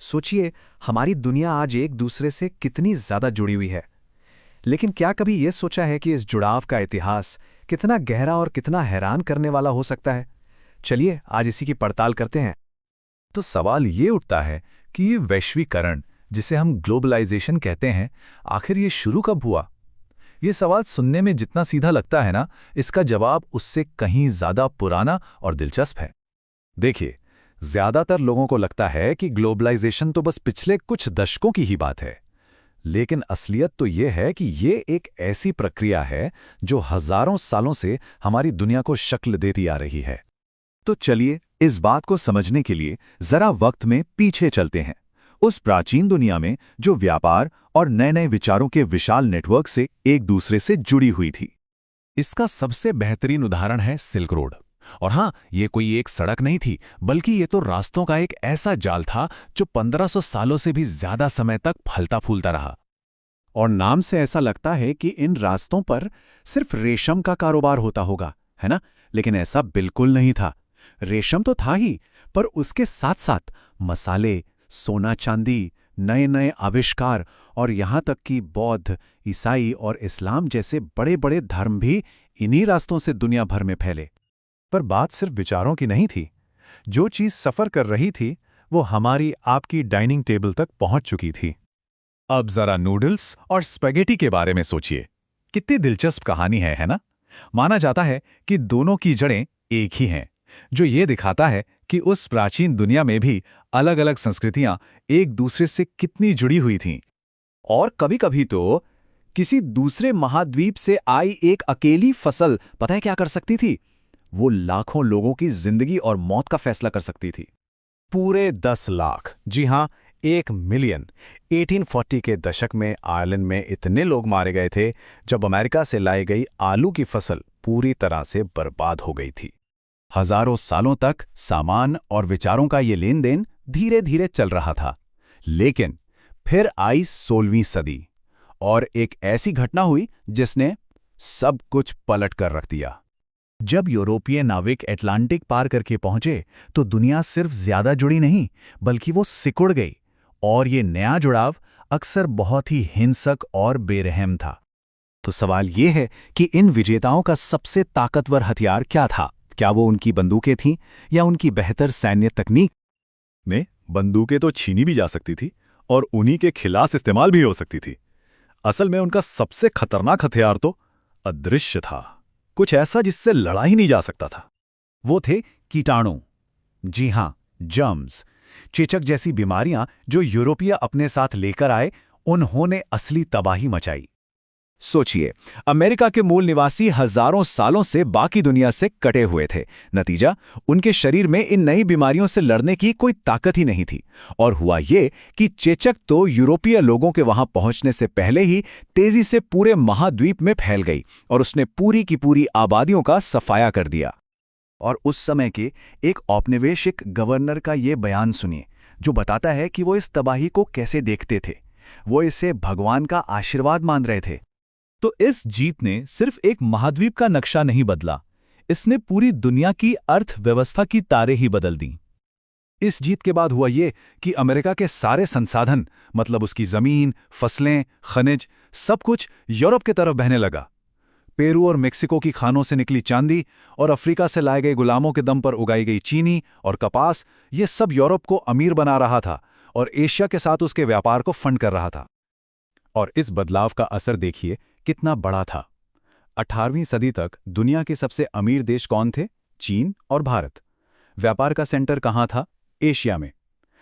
सोचिए, हमारी दुनिया आज एक दूसरे से कितनी ज्यादा जुड़ी हुई है। लेकिन क्या कभी यह सोचा है कि इस जुड़ाव का इतिहास कितना गहरा और कितना हैरान करने वाला हो सकता है? चलिए आज इसी की पड़ताल करते हैं। तो सवाल ये उठता है कि ये वैश्वीकरण, जिसे हम ग्लोबलाइजेशन कहते हैं, आखिर ये शुरू कब हुआ? ये सवाल सुनने में जितना सीधा लगता है ना, इसका जवाब उससे कहीं ज्यादा पुराना और दिलचस्प है। देखिए, ज्यादातर लोगों को लगता है कि ग्लोबलाइजेशन तो बस पिछले कुछ दशकों की ही बात है। लेकिन असलियत तो ये है कि ये एक ऐसी प्रक्रिया है जो हजारों सालों से हमारी दुनिया को शक्ल देती आ रही है। तो चलिए इस बात को समझने के लिए जरा वक्त में पीछे चलते हैं, उस प्राचीन दुनिया में जो व्यापार और नए नए विचारों के विशाल नेटवर्क से एक दूसरे से जुड़ी हुई थी। इसका सबसे बेहतरीन उदाहरण है सिल्क रोड। और हाँ, ये कोई एक सड़क नहीं थी, बल्कि ये तो रास्तों का एक ऐसा जाल था जो 1500 सालों से भी ज्यादा समय तक फलता फूलता रहा। और नाम से ऐसा लगता है कि इन रास्तों पर सिर्फ रेशम का कारोबार होता होगा, है ना? लेकिन ऐसा बिल्कुल नहीं था। रेशम तो था ही, पर उसके साथ साथ मसाले, सोना चांदी, नए नए आविष्कार और यहाँ तक कि बौद्ध, ईसाई और इस्लाम जैसे बड़े बड़े धर्म भी इन्हीं रास्तों से दुनिया भर में फैले। पर बात सिर्फ विचारों की नहीं थी। जो चीज सफर कर रही थी वो हमारी आपकी डाइनिंग टेबल तक पहुंच चुकी थी। अब जरा नूडल्स और स्पैगेटी के बारे में सोचिए। कितनी दिलचस्प कहानी है ना? माना जाता है कि दोनों की जड़ें एक ही हैं, जो ये दिखाता है कि उस प्राचीन दुनिया में भी अलग अलग संस्कृतियां एक दूसरे से कितनी जुड़ी हुई थीं। और कभी-कभी तो किसी दूसरे महाद्वीप से आई एक अकेली फसल पता है क्या कर सकती थी? वो लाखों लोगों की जिंदगी और मौत का फैसला कर सकती थी। पूरे 10 लाख, जी हां, 1 मिलियन। 1840 के दशक में आयरलैंड में इतने लोग मारे गए थे जब अमेरिका से लाई गई आलू की फसल पूरी तरह से बर्बाद हो गई थी। हजारों सालों तक सामान और विचारों का ये लेन देन धीरे धीरे चल रहा था। लेकिन फिर आई 16वीं सदी और एक ऐसी घटना हुई जिसने सब कुछ पलट कर रख दिया। जब यूरोपीय नाविक अटलांटिक पार करके पहुंचे तो दुनिया सिर्फ ज्यादा जुड़ी नहीं, बल्कि वो सिकुड़ गई। और ये नया जुड़ाव अक्सर बहुत ही हिंसक और बेरहम था। तो सवाल ये है कि इन विजेताओं का सबसे ताकतवर हथियार क्या था? क्या वो उनकी बंदूकें थीं या उनकी बेहतर सैन्य तकनीक? ने बंदूकें तो छीनी भी जा सकती थी और उन्हीं के खिलाफ इस्तेमाल भी हो सकती थी। असल में उनका सबसे खतरनाक हथियार तो अदृश्य था, कुछ ऐसा जिससे लड़ा ही नहीं जा सकता था। वो थे कीटाणु। जी हां, जर्म्स। चेचक जैसी बीमारियां जो यूरोपीय अपने साथ लेकर आए, उन्होंने असली तबाही मचाई। सोचिए, अमेरिका के मूल निवासी हजारों सालों से बाकी दुनिया से कटे हुए थे। नतीजा, उनके शरीर में इन नई बीमारियों से लड़ने की कोई ताकत ही नहीं थी। और हुआ ये कि चेचक तो यूरोपीय लोगों के वहां पहुंचने से पहले ही तेजी से पूरे महाद्वीप में फैल गई और उसने पूरी की पूरी आबादियों का सफाया कर दिया। और उस समय के एक औपनिवेशिक गवर्नर का ये बयान सुनिए, जो बताता है कि वो इस तबाही को कैसे देखते थे। वो इसे भगवान का आशीर्वाद मान रहे थे। तो इस जीत ने सिर्फ एक महाद्वीप का नक्शा नहीं बदला, इसने पूरी दुनिया की अर्थव्यवस्था की तारें ही बदल दी। इस जीत के बाद हुआ ये कि अमेरिका के सारे संसाधन, मतलब उसकी जमीन, फसलें, खनिज, सब कुछ यूरोप की तरफ बहने लगा। पेरू और मेक्सिको की खानों से निकली चांदी और अफ्रीका से लाए गए गुलामों के दम पर उगाई गई चीनी और कपास, ये सब यूरोप को अमीर बना रहा था और एशिया के साथ उसके व्यापार को फंड कर रहा था। और इस बदलाव का असर देखिए कितना बड़ा था। 18वीं सदी तक दुनिया के सबसे अमीर देश कौन थे? चीन और भारत। व्यापार का सेंटर कहाँ था? एशिया में।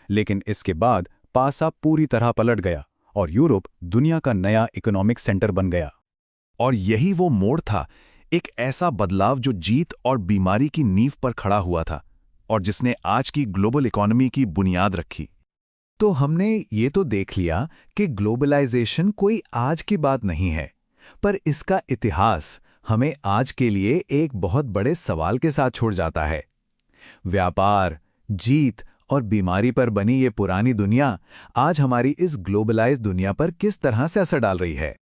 लेकिन इसके बाद पासा पूरी तरह पलट गया और यूरोप दुनिया का नया इकोनॉमिक सेंटर बन गया। और यही वो मोड़ था, एक ऐसा बदलाव जो जीत और बीमारी की नींव पर खड़ा हुआ था और जिसने आज की ग्लोबल इकोनॉमी की बुनियाद रखी। तो हमने ये तो देख लिया कि ग्लोबलाइजेशन कोई आज की बात नहीं है, पर इसका इतिहास हमें आज के लिए एक बहुत बड़े सवाल के साथ छोड़ जाता है। व्यापार, जीत और बीमारी पर बनी ये पुरानी दुनिया आज हमारी इस ग्लोबलाइज्ड दुनिया पर किस तरह से असर डाल रही है?